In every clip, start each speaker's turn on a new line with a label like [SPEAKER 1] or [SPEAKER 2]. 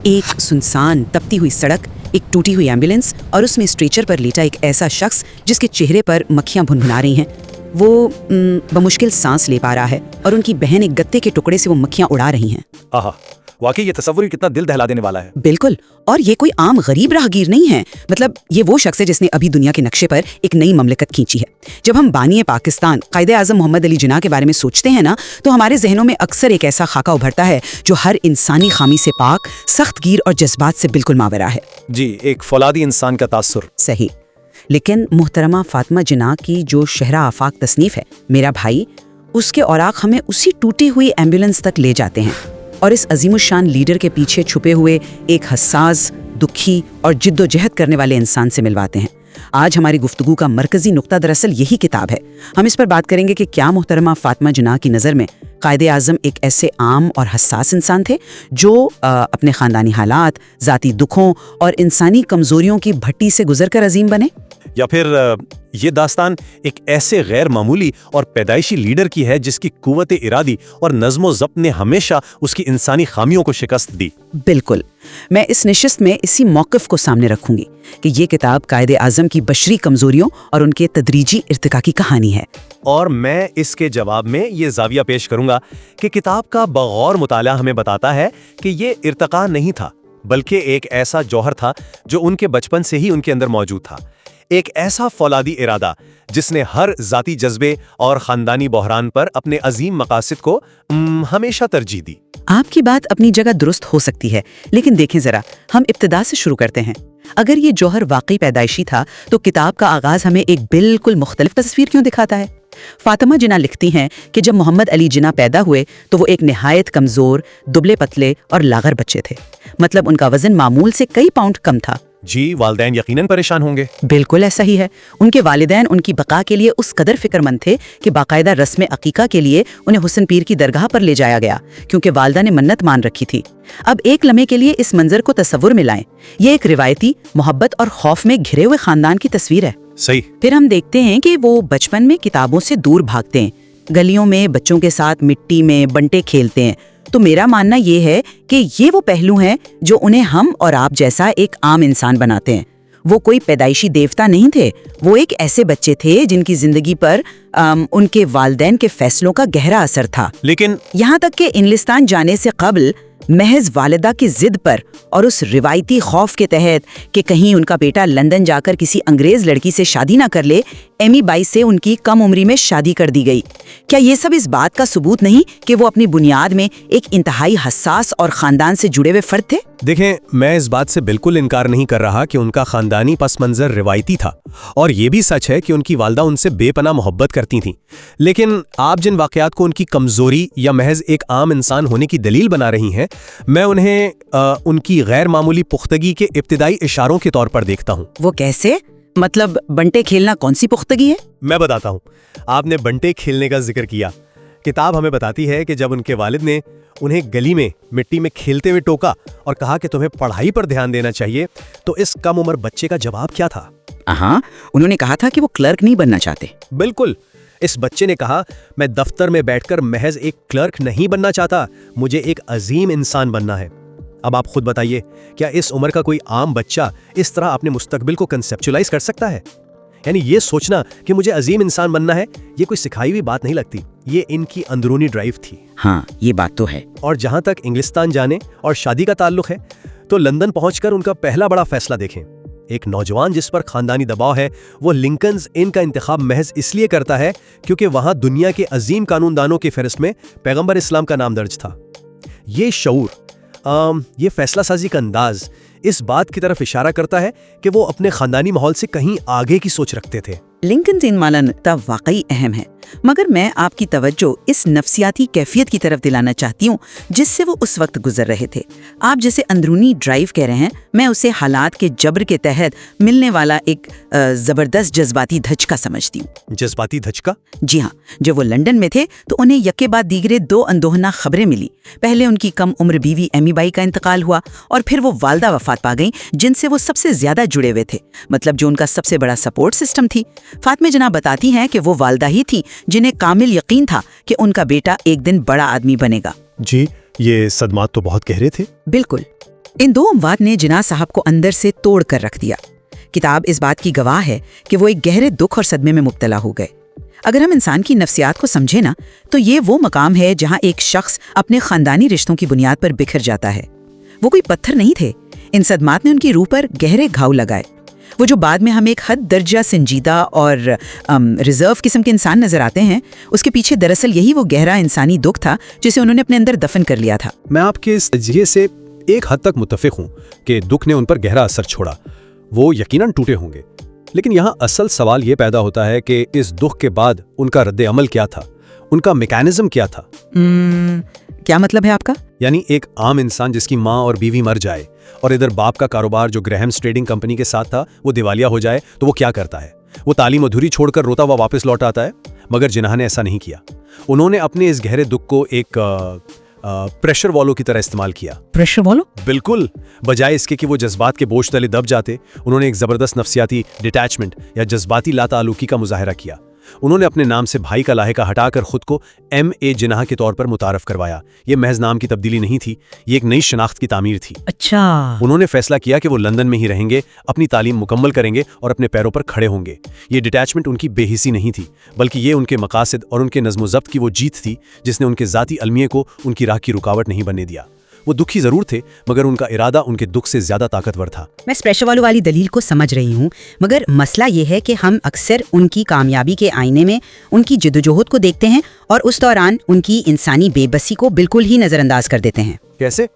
[SPEAKER 1] ایک سنسان تپتی ہوئی سڑک، ایک ٹوٹی ہوئی ایمبولینس اور اس میں اسٹریچر پر لیٹا ایک ایسا شخص جس کے چہرے پر مکھیاں بھنبھنا رہی ہیں۔ وہ بمشکل سانس لے پا رہا ہے اور ان کی بہن ایک گتے کے ٹکڑے سے وہ مکھیاں اڑا رہی ہیں۔
[SPEAKER 2] آہا، واقعی یہ تصور ہی کتنا دل دہلا دینے والا ہے۔
[SPEAKER 1] بالکل، اور یہ کوئی عام غریب راہگیر نہیں ہے، مطلب یہ وہ شخص ہے جس نے ابھی دنیا کے نقشے پر ایک نئی مملکت کھینچی ہے۔ جب ہم بانی پاکستان قائد اعظم محمد علی جناح کے بارے میں سوچتے ہیں نا، تو ہمارے ذہنوں میں اکثر ایک ایسا خاکہ ابھرتا ہے جو ہر انسانی خامی سے پاک، سخت گیر اور جذبات سے بالکل ماورا ہے۔
[SPEAKER 2] جی، ایک فولادی انسان کا تاثر۔
[SPEAKER 1] صحیح، لیکن محترمہ فاطمہ جناح کی جو شہرہ آفاق تصنیف ہے میرا بھائی، اس کے اوراق ہمیں اسی ٹوٹی ہوئی ایمبولینس تک لے جاتے ہیں اور اس عظیم الشان لیڈر کے پیچھے چھپے ہوئے ایک حساس، دکھی اور جد و جہد کرنے والے انسان سے ملواتے ہیں۔ آج ہماری گفتگو کا مرکزی نقطہ دراصل یہی کتاب ہے۔ ہم اس پر بات کریں گے کہ کیا محترمہ فاطمہ جناح کی نظر میں قائد اعظم ایک ایسے عام اور حساس انسان تھے جو اپنے خاندانی حالات، ذاتی دکھوں اور انسانی کمزوریوں کی بھٹی سے گزر کر عظیم بنے،
[SPEAKER 2] یا پھر یہ داستان ایک ایسے غیر معمولی اور پیدائشی لیڈر کی ہے جس کی قوت ارادی اور نظم و ضبط نے ہمیشہ اس کی انسانی خامیوں کو شکست دی۔
[SPEAKER 1] بالکل، میں اس نشست میں اسی موقف کو سامنے رکھوں گی کہ یہ کتاب قائد اعظم کی بشری کمزوریوں اور ان کے تدریجی ارتقاء کی کہانی ہے۔
[SPEAKER 2] اور میں اس کے جواب میں یہ زاویہ پیش کروں گا کہ کتاب کا بغور مطالعہ ہمیں بتاتا ہے کہ یہ ارتقاء نہیں تھا، بلکہ ایک ایسا جوہر تھا جو ان کے بچپن سے ہی ان کے اندر موجود تھا، ایک ایسا فولادی ارادہ جس نے ہر ذاتی جذبے اور خاندانی بحران پر اپنے عظیم مقاصد کو ہمیشہ ترجیح دی۔
[SPEAKER 1] آپ کی بات اپنی جگہ درست ہو سکتی ہے، لیکن دیکھیں ذرا، ہم ابتدا سے شروع کرتے ہیں۔ اگر یہ جوہر واقعی پیدائشی تھا تو کتاب کا آغاز ہمیں ایک بالکل مختلف تصویر کیوں دکھاتا ہے؟ فاطمہ جناح لکھتی ہیں کہ جب محمد علی جناح پیدا ہوئے تو وہ ایک نہایت کمزور، دبلے پتلے اور لاغر بچے تھے، مطلب ان کا وزن معمول سے کئی پاؤنڈ کم تھا۔
[SPEAKER 2] جی، والدین یقیناً پریشان ہوں گے۔
[SPEAKER 1] بالکل ایسا ہی ہے۔ ان کے والدین ان کی بقا کے لیے اس قدر فکر مند تھے کہ باقاعدہ رسم عقیقہ کے لیے انہیں حسن پیر کی درگاہ پر لے جایا گیا، کیونکہ والدہ نے منت مان رکھی تھی۔ اب ایک لمحے کے لیے اس منظر کو تصور میں لائیں، یہ ایک روایتی، محبت اور خوف میں گھرے ہوئے خاندان کی تصویر ہے۔
[SPEAKER 2] صحیح۔
[SPEAKER 1] پھر ہم دیکھتے ہیں کہ وہ بچپن میں کتابوں سے دور بھاگتے ہیں، گلیوں میں بچوں کے ساتھ مٹی میں بنٹے کھیلتے ہیں۔ تو میرا ماننا یہ ہے کہ یہ وہ پہلو ہیں جو انہیں ہم اور آپ جیسا ایک عام انسان بناتے ہیں۔ وہ کوئی پیدائشی دیوتا نہیں تھے، وہ ایک ایسے بچے تھے جن کی زندگی پر ان کے والدین کے فیصلوں کا گہرا اثر تھا۔
[SPEAKER 2] لیکن
[SPEAKER 1] یہاں تک کہ انگلستان جانے سے قبل محض والدہ کی ضد پر اور اس روایتی خوف کے تحت کہ کہیں ان کا بیٹا لندن جا کر کسی انگریز لڑکی سے شادی نہ کر لے، ایمی بائی سے ان کی کم عمری میں شادی کر دی گئی۔ کیا یہ سب اس بات کا ثبوت نہیں کہ وہ اپنی بنیاد میں ایک انتہائی حساس اور خاندان سے جڑے ہوئے فرد تھے؟
[SPEAKER 2] دیکھیں، میں اس بات سے بالکل انکار نہیں کر رہا کہ ان کا خاندانی پس منظر روایتی تھا، اور یہ بھی سچ ہے کہ ان کی والدہ ان سے بے پناہ محبت کرتی تھیں۔ لیکن آپ جن واقعات کو ان کی کمزوری یا محض ایک عام انسان ہونے کی دلیل بنا رہی ہیں، میں انہیں ان کی غیر معمولی پختگی کے ابتدائی اشاروں کے طور پر دیکھتا ہوں۔
[SPEAKER 1] وہ کیسے؟ مطلب بنٹے کھیلنا کون سی پختگی ہے؟
[SPEAKER 2] میں بتاتا ہوں۔ آپ نے بنٹے کھیلنے کا ذکر کیا۔ کتاب ہمیں بتاتی ہے کہ جب ان کے والد نے انہیں گلی میں مٹی میں کھیلتے ہوئے ٹوکا اور کہا کہ تمہیں پڑھائی پر دھیان دینا چاہیے، تو اس کم عمر بچے کا جواب کیا تھا؟
[SPEAKER 1] انہوں نے کہا تھا کہ وہ کلرک نہیں بننا چاہتے۔
[SPEAKER 2] بالکل، اس بچے نے کہا، میں دفتر میں بیٹھ کر محض ایک کلرک نہیں بننا چاہتا، مجھے ایک عظیم انسان بننا ہے۔ اب آپ خود بتائیے، کیا اس عمر کا کوئی عام بچہ اس طرح اپنے مستقبل کو کنسیپچولائز کر سکتا ہے؟ یعنی یہ سوچنا کہ مجھے عظیم انسان بننا ہے، یہ کوئی سکھائی ہوئی بات نہیں لگتی، یہ ان کی اندرونی ڈرائیو تھی۔
[SPEAKER 1] ہاں، یہ بات تو ہے۔
[SPEAKER 2] اور جہاں تک انگلستان جانے اور شادی کا تعلق ہے، تو لندن پہنچ کر ان کا پہلا بڑا فیصلہ دیکھیں۔ ایک نوجوان جس پر خاندانی دباؤ ہے، وہ لنکنز ان کا انتخاب محض اس لیے کرتا ہے کیونکہ وہاں دنیا کے عظیم قانون دانوں کی فہرست میں پیغمبر اسلام کا نام درج تھا۔ یہ شعور، یہ فیصلہ سازی کا انداز اس بات کی طرف اشارہ کرتا ہے کہ وہ اپنے خاندانی ماحول سے کہیں آگے کی سوچ رکھتے تھے۔
[SPEAKER 1] لنکن سے والا نقطہ واقعی اہم ہے، مگر میں آپ کی توجہ اس نفسیاتی کیفیت کی طرف دلانا چاہتی ہوں جس سے وہ اس وقت گزر رہے تھے۔ آپ جیسے اندرونی ڈرائیو کہہ رہے ہیں، میں اسے حالات کے جبر کے تحت ملنے والا ایک زبردست جذباتی دھچکا سمجھتی ہوں۔
[SPEAKER 2] جذباتی دھچکا؟
[SPEAKER 1] جی ہاں، جب وہ لندن میں تھے تو انہیں یکے بعد دیگرے دو اندوہنا خبریں ملی۔ پہلے ان کی کم عمر بیوی ایمی بائی کا انتقال ہوا، اور پھر وہ والدہ وفات پا گئیں جن سے وہ سب سے زیادہ جڑے ہوئے تھے، مطلب جو ان کا سب سے بڑا سپورٹ سسٹم تھی۔ فاطمہ جناح بتاتی ہیں کہ وہ والدہ ہی تھی جنہیں کامل یقین تھا کہ ان کا بیٹا ایک دن بڑا آدمی بنے گا۔
[SPEAKER 2] جی، یہ صدمات تو بہت گہرے تھے۔
[SPEAKER 1] بالکل، ان دو اموات نے جناح صاحب کو اندر سے توڑ کر رکھ دیا۔ کتاب اس بات کی گواہ ہے کہ وہ ایک گہرے دکھ اور صدمے میں مبتلا ہو گئے۔ اگر ہم انسان کی نفسیات کو سمجھیں نا تو یہ وہ مقام ہے جہاں ایک شخص اپنے خاندانی رشتوں کی بنیاد پر بکھر جاتا ہے۔ وہ کوئی پتھر نہیں تھے، ان صدمات نے ان کی روح پر گہرے گھاؤ لگائے۔ وہ جو بعد میں ہم ایک حد درجہ سنجیدہ اور ریزرو قسم کے انسان نظر آتے ہیں، اس کے پیچھے دراصل یہی وہ گہرا انسانی دکھ تھا جسے انہوں نے اپنے اندر دفن کر لیا تھا۔
[SPEAKER 2] میں آپ کے اس تجزیے سے ایک حد تک متفق ہوں کہ دکھ نے ان پر گہرا اثر چھوڑا، وہ یقیناً ٹوٹے ہوں گے، لیکن یہاں اصل سوال یہ پیدا ہوتا ہے کہ اس دکھ کے بعد ان کا رد عمل کیا تھا، ان کا میکانزم کیا تھا؟
[SPEAKER 1] کیا مطلب ہے آپ کا؟
[SPEAKER 2] یعنی ایک عام انسان جس کی ماں اور بیوی مر جائے اور ادھر باپ کا کاروبار جو گریہمز ٹریڈنگ کمپنی کے ساتھ تھا وہ دیوالیہ ہو جائے تو وہ کیا کرتا ہے؟ وہ تعلیم ادھوری چھوڑ کر روتا ہوا واپس لوٹ آتا ہے، مگر جناح نے ایسا نہیں کیا۔ انہوں نے اپنے اس گہرے دکھ کو ایک پریشر والو کی طرح استعمال کیا۔
[SPEAKER 1] پریشر والو؟
[SPEAKER 2] بالکل، بجائے اس کے کہ وہ جذبات کے بوجھ تلے دب جاتے، انہوں نے ایک زبردست نفسیاتی ڈیٹیچمنٹ یا جذباتی لاتعلقی کا مظاہرہ کیا۔ انہوں نے اپنے نام سے بھائی کا لاحقہ ہٹا کر خود کو M.A. جناح کے طور پر متعارف کروایا۔ یہ محض نام کی تبدیلی نہیں تھی، یہ ایک نئی شناخت کی تعمیر تھی۔
[SPEAKER 1] اچھا۔
[SPEAKER 2] انہوں نے فیصلہ کیا کہ وہ لندن میں ہی رہیں گے، اپنی تعلیم مکمل کریں گے اور اپنے پیروں پر کھڑے ہوں گے۔ یہ ڈیٹیچمنٹ ان کی بے حسی نہیں تھی، بلکہ یہ ان کے مقاصد اور ان کے نظم و ضبط کی وہ جیت تھی جس نے ان کے ذاتی المیے کو ان کی راہ کی رکاوٹ نہیں بننے دیا۔ وہ دکھی ضرور تھے، مگر ان کا ارادہ ان کے دکھ سے زیادہ طاقتور تھا۔
[SPEAKER 1] میں پریشر والو والی دلیل کو سمجھ رہی ہوں، مگر مسئلہ یہ ہے کہ ہم اکثر ان کی کامیابی کے آئینے میں ان کی جدوجہد کو دیکھتے ہیں اور اس دوران ان کی انسانی بے بسی کو بالکل ہی نظر انداز کر دیتے ہیں۔
[SPEAKER 2] کیسے؟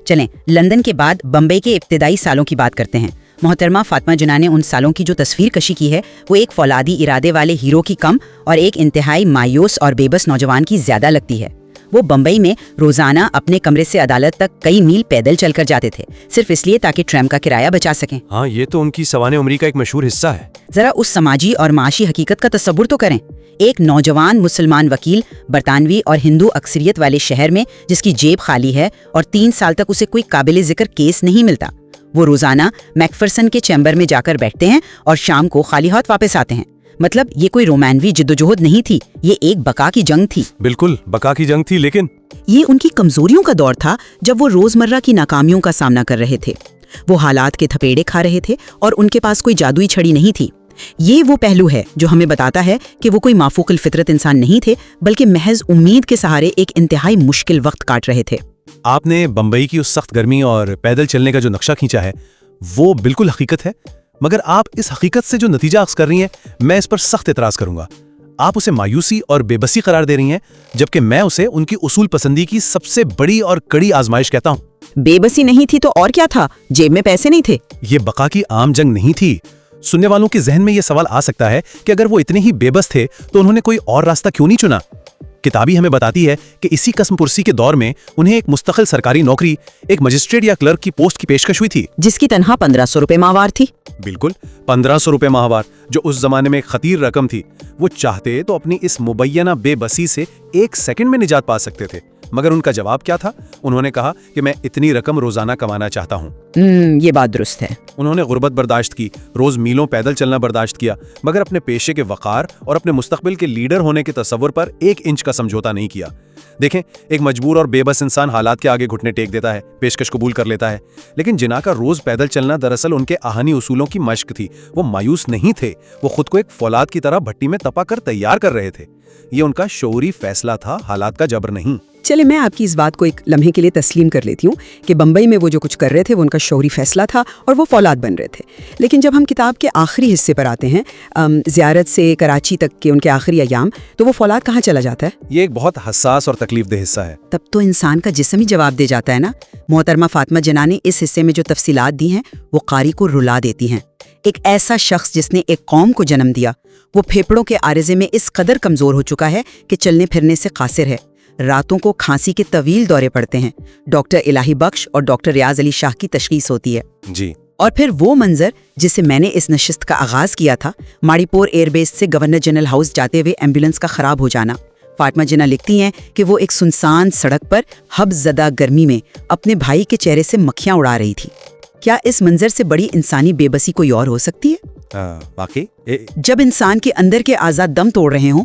[SPEAKER 1] چلیں لندن کے بعد بمبئی کے ابتدائی سالوں کی بات کرتے ہیں۔ محترمہ فاطمہ جناح نے ان سالوں کی جو تصویر کشی کی ہے وہ ایک فولادی ارادے والے ہیرو کی کم اور ایک انتہائی مایوس اور بے بس نوجوان کی زیادہ لگتی ہے۔ وہ بمبئی میں روزانہ اپنے کمرے سے عدالت تک کئی میل پیدل چل کر جاتے تھے، صرف اس لیے تاکہ ٹریم کا کرایہ بچا سکیں۔
[SPEAKER 2] ہاں، یہ تو ان کی سوانح عمری کا ایک مشہور حصہ ہے۔
[SPEAKER 1] ذرا اس سماجی اور معاشی حقیقت کا تصور تو کریں، ایک نوجوان مسلمان وکیل برطانوی اور ہندو اکثریت والے شہر میں جس کی جیب خالی ہے اور 3 سال تک اسے کوئی قابل ذکر کیس نہیں ملتا، وہ روزانہ میکفرسن کے چیمبر میں جا کر بیٹھتے ہیں اور شام کو خالی ہاتھ واپس آتے ہیں۔ مطلب یہ کوئی رومانوی جدوجہد نہیں تھی، یہ ایک بقا کی جنگ تھی۔
[SPEAKER 2] بالکل بقا کی جنگ تھی، لیکن
[SPEAKER 1] یہ ان کی کمزوریوں کا دور تھا جب وہ روزمرہ کی ناکامیوں کا سامنا کر رہے تھے۔ وہ حالات کے تھپیڑے کھا رہے تھے اور ان کے پاس کوئی جادوئی چھڑی نہیں تھی۔ یہ وہ پہلو ہے جو ہمیں بتاتا ہے کہ وہ کوئی مافوق الفطرت انسان نہیں تھے، بلکہ محض امید کے سہارے ایک انتہائی مشکل وقت کاٹ رہے تھے۔
[SPEAKER 2] آپ نے بمبئی کی اس سخت گرمی اور پیدل چلنے کا جو نقشہ کھینچا ہے وہ بالکل حقیقت ہے، مگر آپ اس حقیقت سے جو نتیجہ اخذ کر رہی ہیں میں اس پر سخت اعتراض کروں گا۔ آپ اسے مایوسی اور بے بسی قرار دے رہی ہیں، جبکہ میں اسے ان کی اصول پسندی کی سب سے بڑی اور کڑی آزمائش کہتا ہوں۔
[SPEAKER 1] بے بسی نہیں تھی تو اور کیا تھا؟ جیب میں پیسے نہیں تھے؟
[SPEAKER 2] یہ بقا کی عام جنگ نہیں تھی۔ سننے والوں کے ذہن میں یہ سوال آ سکتا ہے کہ اگر وہ اتنے ہی بے بس تھے تو انہوں نے کوئی اور راستہ کیوں نہیں چنا؟ کتابی ہمیں بتاتی ہے کہ اسی قسم پرسی کے دور میں انہیں ایک مستقل سرکاری نوکری، ایک مجسٹریٹ یا کلرک کی پوسٹ کی پیشکش ہوئی تھی،
[SPEAKER 1] جس کی تنخواہ 1500 روپے ماہوار تھی۔
[SPEAKER 2] بالکل 1500 روپے ماہوار، جو اس زمانے میں ایک خطیر رقم تھی۔ وہ چاہتے تو اپنی اس مبینہ بے بسی سے 1 سیکنڈ میں نجات پا سکتے تھے، مگر ان کا جواب کیا تھا؟ انہوں نے کہا کہ میں اتنی رقم روزانہ کمانا چاہتا ہوں۔
[SPEAKER 1] یہ بات درست ہے۔
[SPEAKER 2] انہوں نے غربت برداشت کی، روز میلوں پیدل چلنا برداشت کیا، مگر اپنے پیشے کے وقار اور اپنے مستقبل کے لیڈر ہونے کے تصور پر 1 انچ کا سمجھوتا نہیں کیا۔ دیکھیں، ایک مجبور اور بے بس انسان حالات کے آگے گھٹنے ٹیک دیتا ہے، پیشکش قبول کر لیتا ہے، لیکن جناح کا روز پیدل چلنا دراصل ان کے آہنی اصولوں کی مشق تھی۔ وہ مایوس نہیں تھے، وہ خود کو ایک فولاد کی طرح بھٹی میں تپا کر تیار کر رہے تھے۔ یہ ان کا شعوری فیصلہ تھا، حالات کا جبر نہیں۔
[SPEAKER 1] چلے میں آپ کی اس بات کو ایک لمحے کے لیے تسلیم کر لیتی ہوں کہ بمبئی میں وہ جو کچھ کر رہے تھے وہ ان کا شعوری فیصلہ تھا اور وہ فولاد بن رہے تھے، لیکن جب ہم کتاب کے آخری حصے پر آتے ہیں، زیارت سے کراچی تک کے ان کے آخری ایام، تو وہ فولاد کہاں چلا جاتا ہے؟
[SPEAKER 2] یہ ایک بہت حساس اور تکلیف دہ حصہ ہے۔
[SPEAKER 1] تب تو انسان کا جسم ہی جواب دے جاتا ہے نا۔ محترمہ فاطمہ جناح نے اس حصے میں جو تفصیلات دی ہیں وہ قاری کو رلا دیتی ہیں۔ ایک ایسا شخص جس نے ایک قوم کو جنم دیا، وہ پھیپھڑوں کے عارضے میں اس قدر کمزور ہو چکا ہے کہ چلنے پھرنے سے قاصر ہے۔ راتوں کو کھانسی کے طویل دورے پڑتے ہیں۔ ڈاکٹر الہی بخش اور ڈاکٹر ریاض علی شاہ کی تشخیص ہوتی ہے۔
[SPEAKER 2] جی۔
[SPEAKER 1] اور پھر وہ منظر جسے میں نے اس نشست کا آغاز کیا تھا، ماڑی پور ایئر بیس سے گورنر جنرل ہاؤس جاتے ہوئے ایمبولینس کا خراب ہو جانا۔ فاطمہ جناح لکھتی ہیں کہ وہ ایک سنسان سڑک پر حبس زدہ گرمی میں اپنے بھائی کے چہرے سے مکھیاں اڑا رہی تھی۔ کیا اس منظر سے بڑی انسانی بے بسی کوئی اور ہو سکتی ہے؟
[SPEAKER 2] واقعی
[SPEAKER 1] جب انسان کے اندر کے آزاد دم توڑ رہے ہوں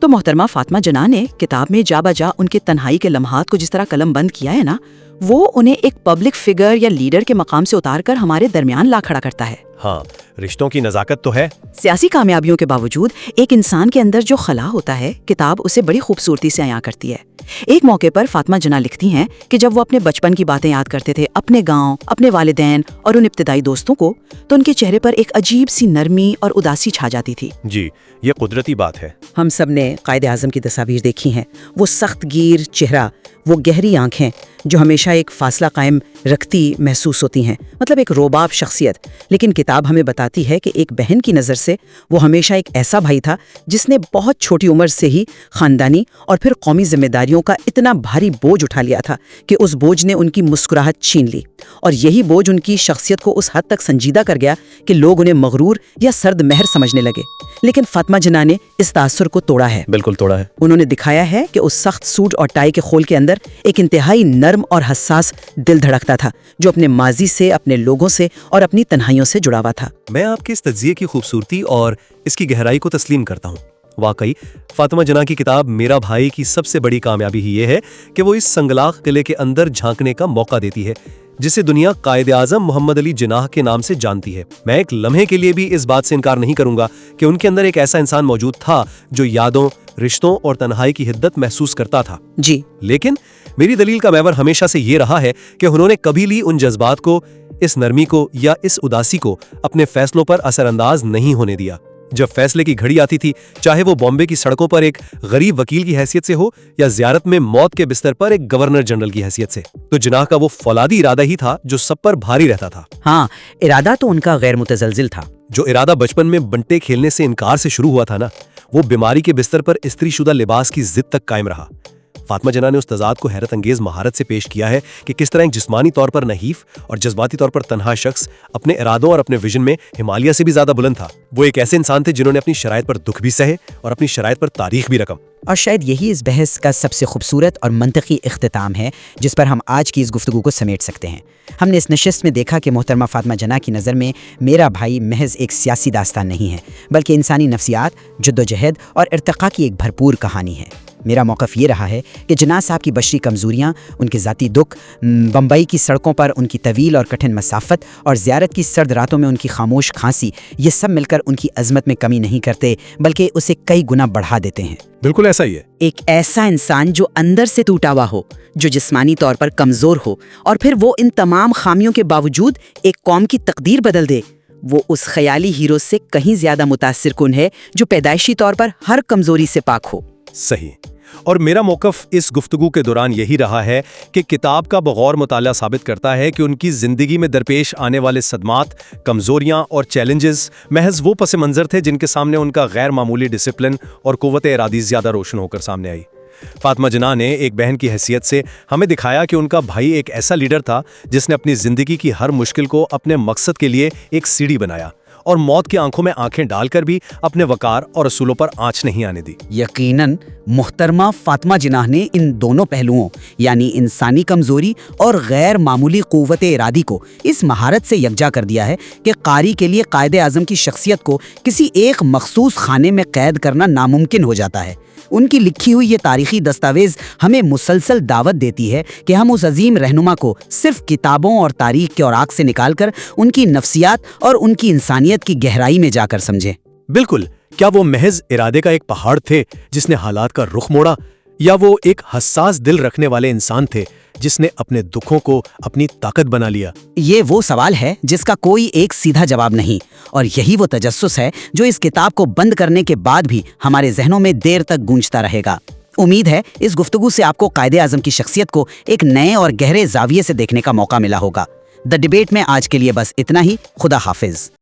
[SPEAKER 1] تو محترمہ فاطمہ جناح نے کتاب میں جا بجا ان کے تنہائی کے لمحات کو جس طرح قلم بند کیا ہے نا، وہ انہیں ایک پبلک فگر یا لیڈر کے مقام سے اتار کر ہمارے درمیان لا کھڑا کرتا ہے۔
[SPEAKER 2] ہاں، رشتوں کی نزاکت تو ہے۔
[SPEAKER 1] سیاسی کامیابیوں کے باوجود ایک انسان کے اندر جو خلا ہوتا ہے، کتاب اسے بڑی خوبصورتی سے عیاں کرتی ہے۔ ایک موقع پر فاطمہ جناح لکھتی ہیں کہ جب وہ اپنے بچپن کی باتیں یاد کرتے تھے، اپنے گاؤں، اپنے والدین اور ان ابتدائی دوستوں کو، تو ان کے چہرے پر ایک عجیب سی نرمی اور اداسی چھا جاتی تھی۔
[SPEAKER 2] جی، یہ قدرتی بات ہے۔
[SPEAKER 1] ہم سب نے قائد اعظم کی تصاویر دیکھی ہیں، وہ سخت گیر چہرہ، وہ گہری آنکھیں جو ہمیشہ ایک فاصلہ قائم رکھتی محسوس ہوتی ہیں، مطلب ایک روباب شخصیت۔ لیکن کتاب ہمیں بتاتی ہے کہ ایک بہن کی نظر سے وہ ہمیشہ ایک ایسا بھائی تھا جس نے بہت چھوٹی عمر سے ہی خاندانی اور پھر قومی ذمہ داریوں کا اتنا بھاری بوجھ اٹھا لیا تھا کہ اس بوجھ نے ان کی مسکراہٹ چھین لی، اور یہی بوجھ ان کی شخصیت کو اس حد تک سنجیدہ کر گیا کہ لوگ انہیں مغرور یا سرد مہر سمجھنے لگے۔ لیکن فاطمہ جناح نے اس تاثر کو توڑا ہے۔
[SPEAKER 2] بالکل توڑا ہے۔
[SPEAKER 1] انہوں نے دکھایا ہے کہ اس سخت سوٹ اور ٹائی کے خول کے اندر ایک انتہائی نرم اور حساس دل دھڑکتا تھا، جو اپنے ماضی سے، اپنے لوگوں سے اور اپنی تنہائیوں سے جڑا ہوا تھا۔
[SPEAKER 2] میں آپ کے اس تجزیے کی خوبصورتی اور اس کی گہرائی کو تسلیم کرتا ہوں۔ واقعی فاطمہ جناح کی کتاب میرا بھائی کی سب سے بڑی کامیابی ہی یہ ہے کہ وہ اس سنگلاخ قلعے کے اندر جھانکنے کا موقع دیتی ہے جسے دنیا قائد اعظم محمد علی جناح کے نام سے جانتی ہے۔ میں ایک لمحے کے لیے بھی اس بات سے انکار نہیں کروں گا کہ ان کے اندر ایک ایسا انسان موجود تھا جو یادوں، رشتوں اور تنہائی کی حدت محسوس کرتا تھا۔
[SPEAKER 1] جی،
[SPEAKER 2] لیکن میری دلیل کا محور ہمیشہ سے یہ رہا ہے کہ انہوں نے کبھی بھی ان جذبات کو، اس نرمی کو یا اس اداسی کو اپنے فیصلوں پر اثر انداز نہیں ہونے دیا۔ جب فیصلے کی گھڑی آتی تھی، چاہے وہ بامبے کی سڑکوں پر ایک غریب وکیل کی حیثیت سے ہو یا زیارت میں موت کے بستر پر ایک گورنر جنرل کی حیثیت سے، تو جناح کا وہ فولادی ارادہ ہی تھا جو سب پر بھاری رہتا تھا۔
[SPEAKER 1] ہاں، ارادہ تو ان کا غیر متزلزل تھا۔
[SPEAKER 2] جو ارادہ بچپن میں بنٹے کھیلنے سے انکار سے شروع ہوا تھا نا، وہ بیماری کے بستر پر استری شدہ لباس کی ضد تک قائم رہا۔ فاطمہ جناح نے اس تضاد کو حیرت انگیز مہارت سے پیش کیا ہے کہ کس طرح ایک جسمانی طور پر نحیف اور جذباتی طور پر تنہا شخص اپنے ارادوں اور اپنے ویژن میں ہمالیہ سے بھی زیادہ بلند تھا۔ وہ ایک ایسے انسان تھے جنہوں نے اپنی شرائط پر دکھ بھی سہے اور اپنی شرائط پر تاریخ بھی رقم۔
[SPEAKER 1] اور شاید یہی اس بحث کا سب سے خوبصورت اور منطقی اختتام ہے جس پر ہم آج کی اس گفتگو کو سمیٹ سکتے ہیں۔ ہم نے اس نشست میں دیکھا کہ محترمہ فاطمہ جناح کی نظر میں میرا بھائی محض ایک سیاسی داستان نہیں ہے، بلکہ انسانی نفسیات، جدوجہد اور ارتقاء کی ایک بھرپور کہانی ہے۔ میرا موقف یہ رہا ہے کہ جناح صاحب کی بشری کمزوریاں، ان کے ذاتی دکھ، بمبئی کی سڑکوں پر ان کی طویل اور کٹھن مسافت اور زیارت کی سرد راتوں میں ان کی خاموش کھانسی، یہ سب مل کر ان کی عظمت میں کمی نہیں کرتے بلکہ اسے کئی گنا بڑھا دیتے ہیں۔
[SPEAKER 2] بالکل ایسا ہی ہے۔
[SPEAKER 1] ایک ایسا انسان جو اندر سے ٹوٹا ہوا ہو، جو جسمانی طور پر کمزور ہو، اور پھر وہ ان تمام خامیوں کے باوجود ایک قوم کی تقدیر بدل دے، وہ اس خیالی ہیرو سے کہیں زیادہ متاثر کن ہے جو پیدائشی طور پر ہر کمزوری سے پاک ہو۔
[SPEAKER 2] صحیح۔ اور میرا موقف اس گفتگو کے دوران یہی رہا ہے کہ کتاب کا بغور مطالعہ ثابت کرتا ہے کہ ان کی زندگی میں درپیش آنے والے صدمات، کمزوریاں اور چیلنجز محض وہ پس منظر تھے جن کے سامنے ان کا غیر معمولی ڈسپلن اور قوت ارادی زیادہ روشن ہو کر سامنے آئی۔ فاطمہ جناح نے ایک بہن کی حیثیت سے ہمیں دکھایا کہ ان کا بھائی ایک ایسا لیڈر تھا جس نے اپنی زندگی کی ہر مشکل کو اپنے مقصد کے لیے ایک سیڑھی بنایا اور موت کی آنکھوں میں آنکھیں ڈال کر بھی اپنے وقار اور اصولوں پر آنچ نہیں آنے دی۔
[SPEAKER 1] یقیناً محترمہ فاطمہ جناح نے ان دونوں پہلوؤں یعنی انسانی کمزوری اور غیر معمولی قوت ارادی کو اس مہارت سے یکجا کر دیا ہے کہ قاری کے لیے قائد اعظم کی شخصیت کو کسی ایک مخصوص خانے میں قید کرنا ناممکن ہو جاتا ہے۔ ان کی لکھی ہوئی یہ تاریخی دستاویز ہمیں مسلسل دعوت دیتی ہے کہ ہم اس عظیم رہنما کو صرف کتابوں اور تاریخ کے اوراق سے نکال کر ان کی نفسیات اور ان کی انسانیت کی گہرائی میں جا کر سمجھیں۔
[SPEAKER 2] بالکل۔ کیا وہ محض ارادے کا ایک پہاڑ تھے جس نے حالات کا رخ موڑا، یا وہ ایک حساس دل رکھنے والے انسان تھے جس نے اپنے دکھوں کو اپنی طاقت بنا لیا؟
[SPEAKER 1] یہ وہ سوال ہے جس کا کوئی ایک سیدھا جواب نہیں، اور یہی وہ تجسس ہے جو اس کتاب کو بند کرنے کے بعد بھی ہمارے ذہنوں میں دیر تک گونجتا رہے گا۔ امید ہے اس گفتگو سے آپ کو قائد اعظم کی شخصیت کو ایک نئے اور گہرے زاویے سے دیکھنے کا موقع ملا ہوگا۔ دی ڈیبیٹ میں آج کے لیے بس اتنا ہی۔ خدا حافظ۔